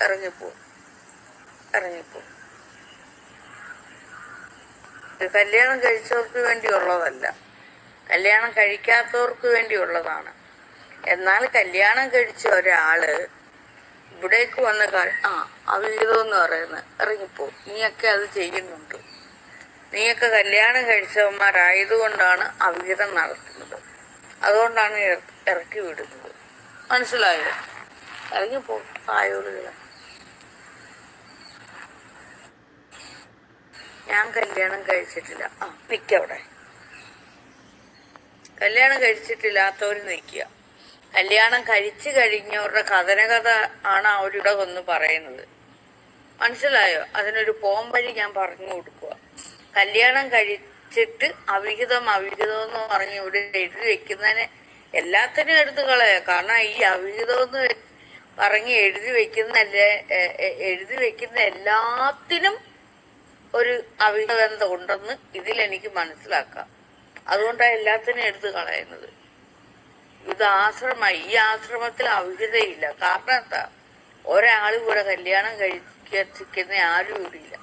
ഇറങ്ങിപ്പോ. കല്യാണം കഴിച്ചവർക്ക് വേണ്ടിയുള്ളതല്ല, കല്യാണം കഴിക്കാത്തവർക്ക് വേണ്ടിയുള്ളതാണ്. എന്നാൽ കല്യാണം കഴിച്ച ഒരാള് ഇവിടേക്ക് വന്ന അവിഹിതം എന്ന് പറയുന്നത് ഇറങ്ങിപ്പോ. നീയൊക്കെ അത് ചെയ്യുന്നുണ്ട്. നീയൊക്കെ കല്യാണം കഴിച്ചവന്മാരായതുകൊണ്ടാണ് അവിഹിതം നടത്തുന്നത്. അതുകൊണ്ടാണ് ഇറക്കി വിടുന്നത്. മനസ്സിലായോ? ഇറങ്ങിപ്പോ തായോളുകളെ. ഞാൻ കല്യാണം കഴിച്ചിട്ടില്ല. നിക്കവിടെ. കല്യാണം കഴിച്ചിട്ടില്ലാത്തവർ നിൽക്കുക. കല്യാണം കഴിച്ചു കഴിഞ്ഞവരുടെ കഥനകഥ ആണ് അവരിവിടെ വന്ന് പറയുന്നത്. മനസ്സിലായോ? അതിനൊരു പോംവഴി ഞാൻ പറഞ്ഞു കൊടുക്കുക. കല്യാണം കഴിച്ചിട്ട് അവിഹിതം എന്ന് പറഞ്ഞ് ഇവിടെ എഴുതി വെക്കുന്നതിന് എല്ലാത്തിനും എടുത്തു കളയാ. കാരണം ഈ അവിഹിതം എന്ന് പറഞ്ഞ് എഴുതി വെക്കുന്ന എല്ലാത്തിനും ഒരു അവിഹിതബന്ധം ഉണ്ടെന്ന് ഇതിലെനിക്ക് മനസ്സിലാക്കാം. അതുകൊണ്ടാണ് എല്ലാത്തിനും എടുത്തു കളയുന്നത്. ഇത് ആശ്രമമായി. ഈ ആശ്രമത്തിൽ അവിഹിതയില്ല. കാരണം എന്താ? ഒരാൾ ഇവിടെ കല്യാണം കഴിക്കുന്ന ആരും ഇവിടില്ല.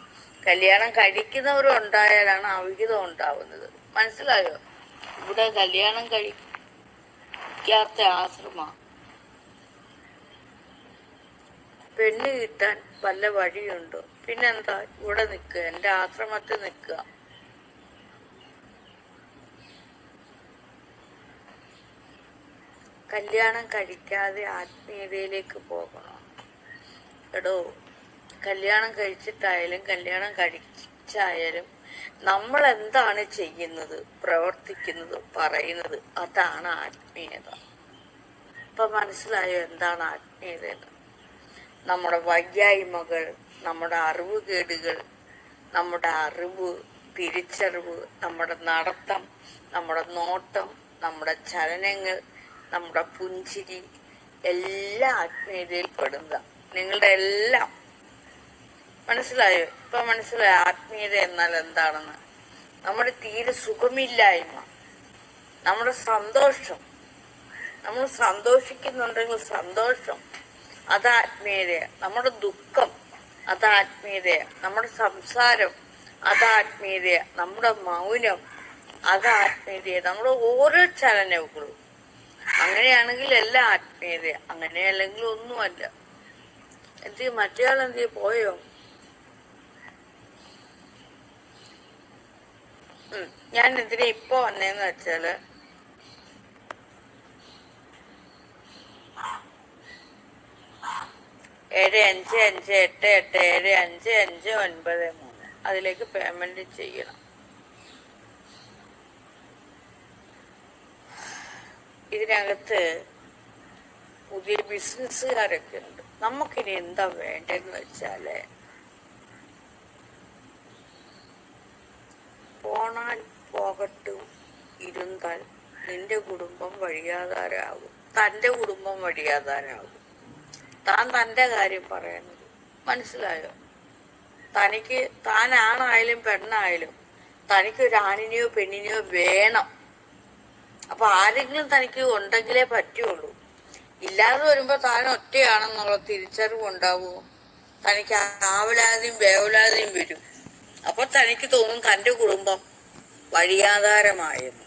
കല്യാണം കഴിക്കുന്നവരും ഉണ്ടായാലാണ് അവിഹിതം ഉണ്ടാവുന്നത്. മനസ്സിലായോ? ഇവിടെ കല്യാണം കഴിക്കാത്ത ആശ്രമ. പെണ്ണ് കിട്ടാൻ വല്ല വഴിയുണ്ടോ? പിന്നെന്താ? ഇവിടെ നിൽക്കുക, എന്റെ ആശ്രമത്തിൽ നിൽക്കുക. കല്യാണം കഴിക്കാതെ ആത്മീയതയിലേക്ക് പോകണം. എടോ, കല്യാണം കഴിച്ചിട്ടായാലും കല്യാണം കഴിച്ചായാലും നമ്മൾ എന്താണ് ചെയ്യുന്നത്, പ്രവർത്തിക്കുന്നത്, പറയുന്നത്, അതാണ് ആത്മീയത. ഇപ്പൊ മനസ്സിലായോ എന്താണ് ആത്മീയത? നമ്മുടെ വയ്യായ്മകൾ, നമ്മുടെ അറിവുകേടുകൾ, നമ്മുടെ അറിവ്, തിരിച്ചറിവ്, നമ്മുടെ നടത്തം, നമ്മുടെ നോട്ടം, നമ്മുടെ ചലനങ്ങൾ, നമ്മുടെ പുഞ്ചിരി എല്ലാം ആത്മീയതയിൽ പെടുന്ന നിങ്ങളുടെ എല്ലാം. മനസ്സിലായോ? ഇപ്പൊ മനസ്സിലായോ ആത്മീയത എന്നാൽ എന്താണെന്ന്? നമ്മുടെ തീരെ സുഖമില്ലായ്മ, നമ്മുടെ സന്തോഷം, നമ്മൾ സന്തോഷിക്കുന്നുണ്ടെങ്കിൽ സന്തോഷം, അത് ആത്മീയതയാ. നമ്മുടെ ദുഃഖം, അത് ആത്മീയതയാ. നമ്മുടെ സംസാരം, അത് ആത്മീയതയാ. നമ്മുടെ മൗനം, അത് ആത്മീയതയാ. നമ്മുടെ ഓരോ ചലനങ്ങളും അങ്ങനെയാണെങ്കിൽ എല്ലാം ആത്മീയതയാ. അങ്ങനെയല്ലെങ്കിൽ ഒന്നുമല്ല. മറ്റേയാൾ പോയോ? ഞാൻ എന്തിനാ ഇപ്പൊ വന്നേന്ന് വെച്ചാല്, ഏഴ് 558875593 അതിലേക്ക് പേയ്മെന്റ് ചെയ്യണം. ഇതിനകത്ത് പുതിയ ബിസിനസ്സുകാരൊക്കെ ഉണ്ട്. നമുക്കിനി എന്താ വേണ്ടതെന്ന് വെച്ചാല്, പോണാൽ പോകട്ടും ഇരുന്നാൽ നിന്റെ കുടുംബം വഴിയാധാരമാകും, തൻ്റെ കുടുംബം വഴിയാധാരമാകും. താൻ തൻ്റെ കാര്യം പറയുന്നത്. മനസ്സിലായോ? തനിക്ക് താനാണായാലും പെണ്ണായാലും തനിക്കൊരു ആണിനെയോ പെണ്ണിനെയോ വേണം. അപ്പൊ ആരെങ്കിലും തനിക്ക് ഉണ്ടെങ്കിലേ പറ്റുള്ളൂ. ഇല്ലാതെ വരുമ്പോ താൻ ഒറ്റയാണെന്നുള്ള തിരിച്ചറിവ് ഉണ്ടാവുമോ? തനിക്ക് ആവലാതെയും വേവലാതെയും വരും. അപ്പൊ തനിക്ക് തോന്നും തൻ്റെ കുടുംബം വഴിയാധാരമായെന്ന്.